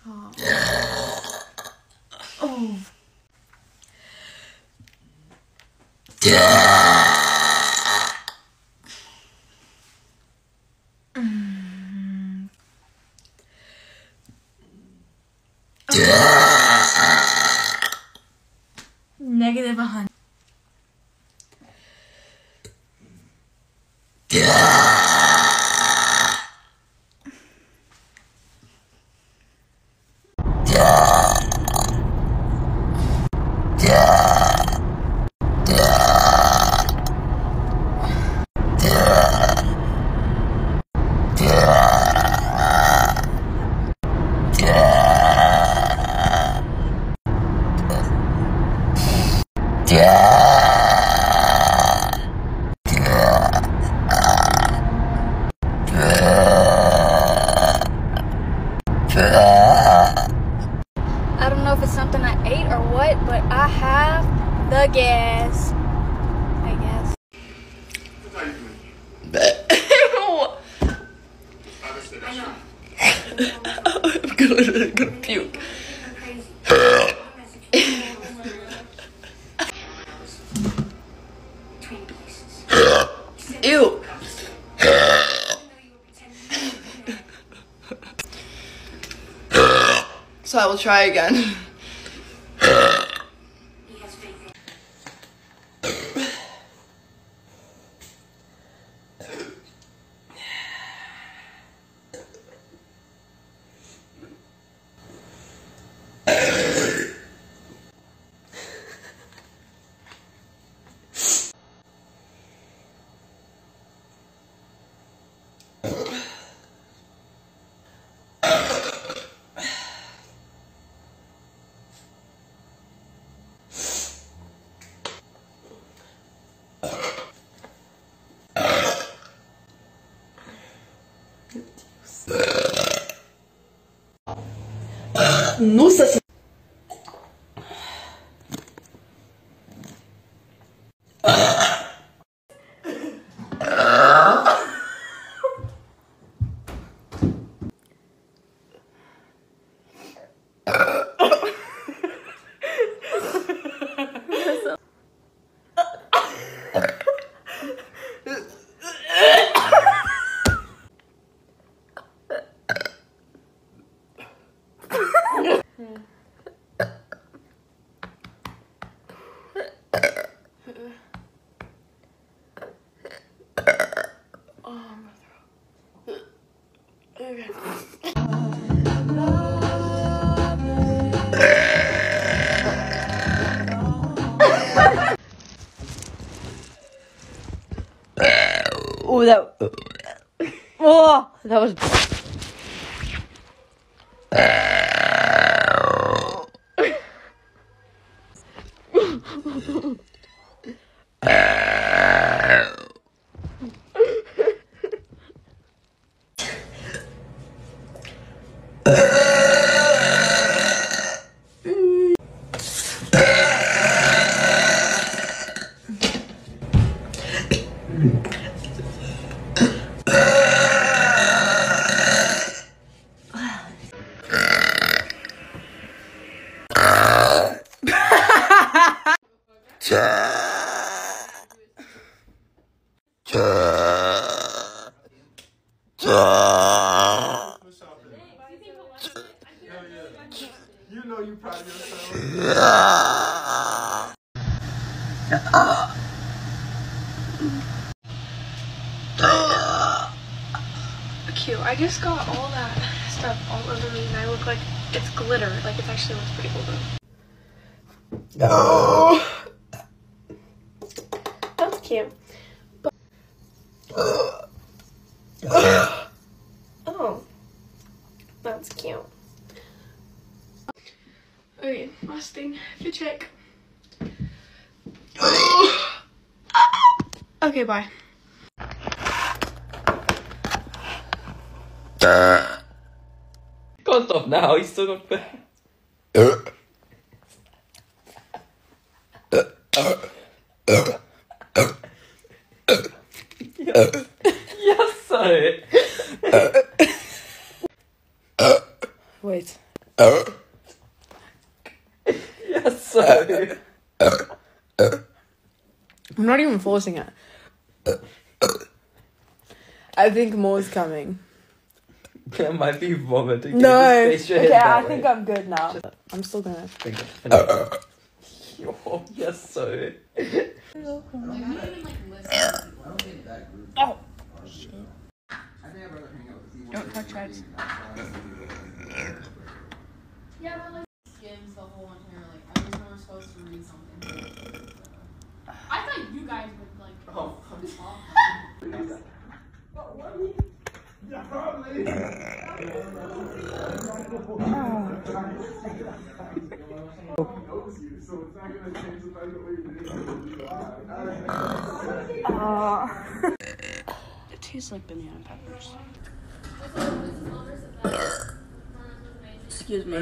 Oh. Oh. Negative 100. I don't know if it's something I ate or what, but I have the gas. I guess. I'm gonna puke. Ew. So I will try again. Nossa. Oh, that was. You know you proud of yourself. Cute. I just got all that stuff all over me and I look like it's glitter. Like it actually looks pretty cool though. Oh. That's cute. But oh. That's cute. Okay, last thing to check. Okay, bye. Can't stop now, he's still got bad. Yes, sorry. Wait. Yes, sir. I'm not even forcing it. I think more's coming. That might be vomiting. No. Face your head Okay, that I think way. I'm good now. I'm still gonna. Yo, yes, sir. Oh. Shit. Don't touch heads. Yeah, but like skims the whole entire like every time we're supposed to read something. I thought you guys would like It tastes like banana peppers. Excuse me.